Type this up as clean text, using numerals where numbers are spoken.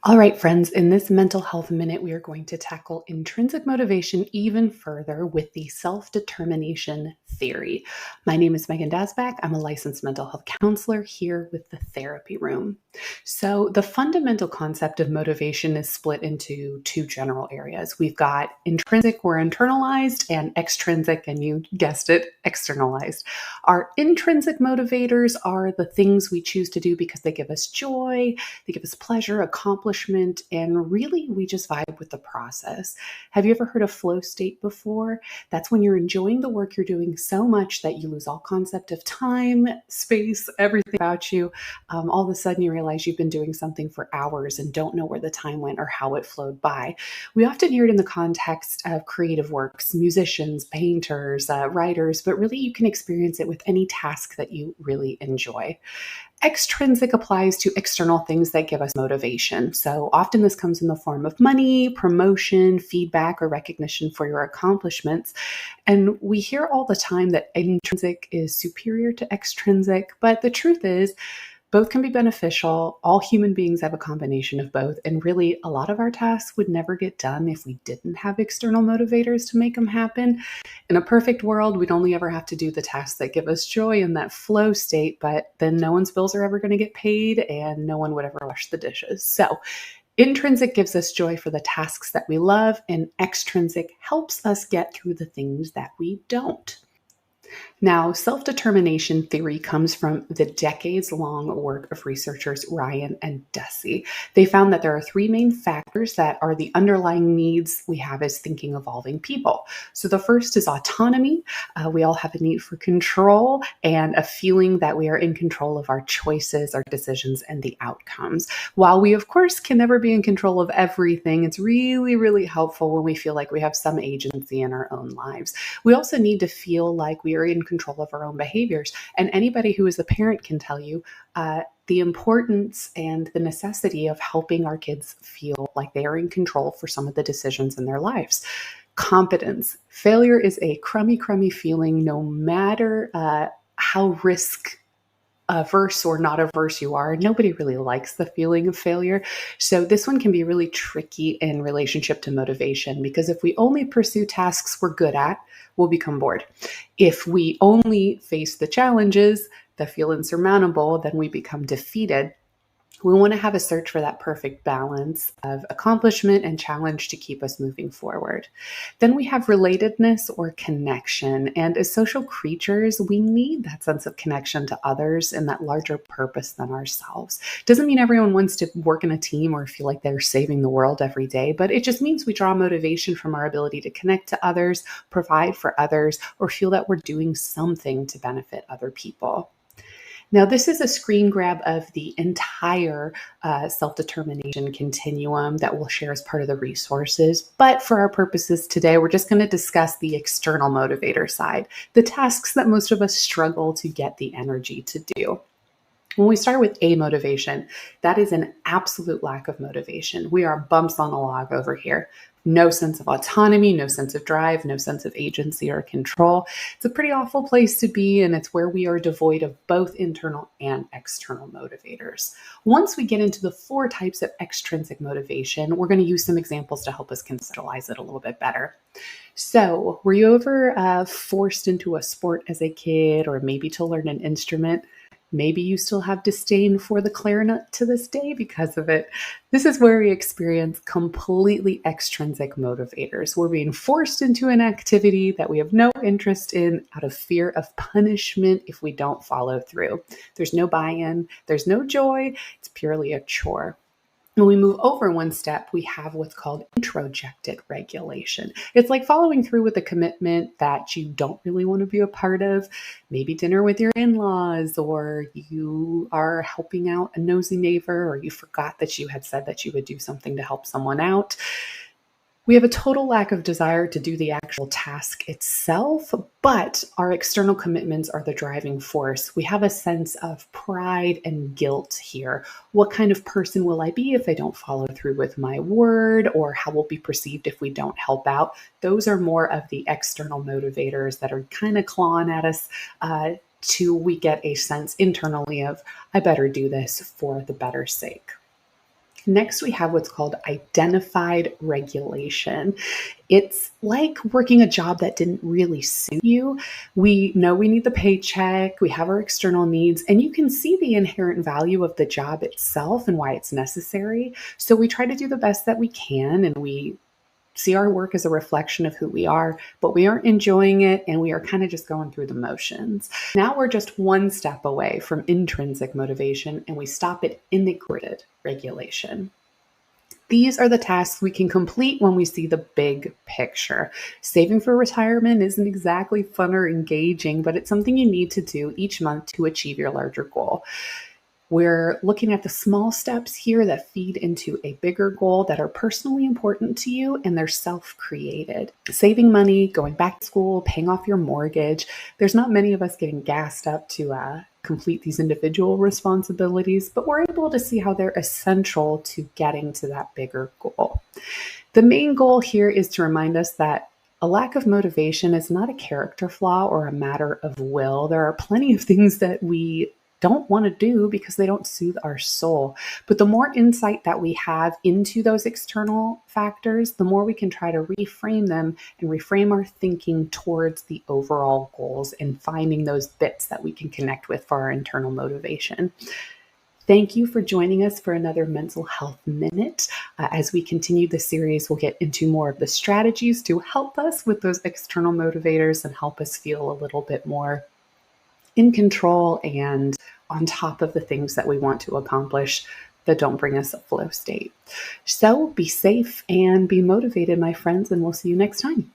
All right, friends, in this mental health minute, we are going to tackle intrinsic motivation even further with the self determination theory. My name is Megan Dasbach. I'm a licensed mental health counselor here with the Therapy Room. So, the fundamental concept of motivation is split into two general areas. We've got intrinsic or internalized, and extrinsic, and you guessed it, externalized. Our intrinsic motivators are the things we choose to do because they give us joy, they give us pleasure, accomplishment, and really we just vibe with the process. Have you ever heard of flow state before? That's when you're enjoying the work you're doing so much that you lose all concept of time, space, everything about you. All of a sudden you realize you've been doing something for hours and don't know where the time went or how it flowed by. We often hear it in the context of creative works, musicians, painters, writers, but really you can experience it with any task that you really enjoy. Extrinsic applies to external things that give us motivation. So often this comes in the form of money, promotion, feedback, or recognition for your accomplishments. And we hear all the time that intrinsic is superior to extrinsic, but the truth is, both can be beneficial. All human beings have a combination of both. And really, a lot of our tasks would never get done if we didn't have external motivators to make them happen. In a perfect world, we'd only ever have to do the tasks that give us joy in that flow state, but then no one's bills are ever going to get paid and no one would ever wash the dishes. So, intrinsic gives us joy for the tasks that we love, and extrinsic helps us get through the things that we don't. Now, self determination theory comes from the decades long work of researchers Ryan and Deci. They found that there are three main factors that are the underlying needs we have as thinking, evolving people. So, the first is autonomy. We all have a need for control and a feeling that we are in control of our choices, our decisions, and the outcomes. While we, of course, can never be in control of everything, it's really, really helpful when we feel like we have some agency in our own lives. We also need to feel like we are in control of our own behaviors. And anybody who is a parent can tell you the importance and the necessity of helping our kids feel like they are in control for some of the decisions in their lives. Competence. Failure is a crummy feeling no matter how risk averse or not averse you are. Nobody really likes the feeling of failure. So this one can be really tricky in relationship to motivation, because if we only pursue tasks we're good at, we'll become bored. If we only face the challenges that feel insurmountable, then we become defeated. We want to have a search for that perfect balance of accomplishment and challenge to keep us moving forward. Then we have relatedness or connection. And as social creatures, we need that sense of connection to others and that larger purpose than ourselves. Doesn't mean everyone wants to work in a team or feel like they're saving the world every day, but it just means we draw motivation from our ability to connect to others, provide for others, or feel that we're doing something to benefit other people. Now, this is a screen grab of the entire self-determination continuum that we'll share as part of the resources. But for our purposes today, we're just going to discuss the external motivator side, the tasks that most of us struggle to get the energy to do. When we start with a motivation, that is an absolute lack of motivation. We are bumps on a log over here. No sense of autonomy, no sense of drive, no sense of agency or control. It's a pretty awful place to be, and it's where we are devoid of both internal and external motivators. Once we get into the four types of extrinsic motivation, we're going to use some examples to help us conceptualize it a little bit better. So, were you ever forced into a sport as a kid, or maybe to learn an instrument? Maybe you still have disdain for the clarinet to this day because of it. This is where we experience completely extrinsic motivators. We're being forced into an activity that we have no interest in out of fear of punishment if we don't follow through. There's no buy-in, there's no joy, it's purely a chore. When we move over one step, we have what's called introjected regulation. It's like following through with a commitment that you don't really want to be a part of, maybe dinner with your in-laws, or you are helping out a nosy neighbor, or you forgot that you had said that you would do something to help someone out. We have a total lack of desire to do the actual task itself, but our external commitments are the driving force. We have a sense of pride and guilt here. What kind of person will I be if I don't follow through with my word, or how will be perceived if we don't help out? Those are more of the external motivators that are kind of clawing at us till we get a sense internally of, I better do this for the better sake. Next, we have what's called identified regulation. It's like working a job that didn't really suit you. We know we need the paycheck, we have our external needs, and you can see the inherent value of the job itself and why it's necessary. So we try to do the best that we can, and we see our work as a reflection of who we are, but we aren't enjoying it and we are kind of just going through the motions. Now we're just one step away from intrinsic motivation and we stop at integrated regulation. These are the tasks we can complete when we see the big picture. Saving for retirement isn't exactly fun or engaging, but it's something you need to do each month to achieve your larger goal. We're looking at the small steps here that feed into a bigger goal that are personally important to you and they're self-created. Saving money, going back to school, paying off your mortgage. There's not many of us getting gassed up to complete these individual responsibilities, but we're able to see how they're essential to getting to that bigger goal. The main goal here is to remind us that a lack of motivation is not a character flaw or a matter of will. There are plenty of things that we don't want to do because they don't soothe our soul. But the more insight that we have into those external factors, the more we can try to reframe them and reframe our thinking towards the overall goals and finding those bits that we can connect with for our internal motivation. Thank you for joining us for another Mental Health Minute. As we continue the series, we'll get into more of the strategies to help us with those external motivators and help us feel a little bit more in control and on top of the things that we want to accomplish that don't bring us a flow state. So be safe and be motivated, my friends, and we'll see you next time.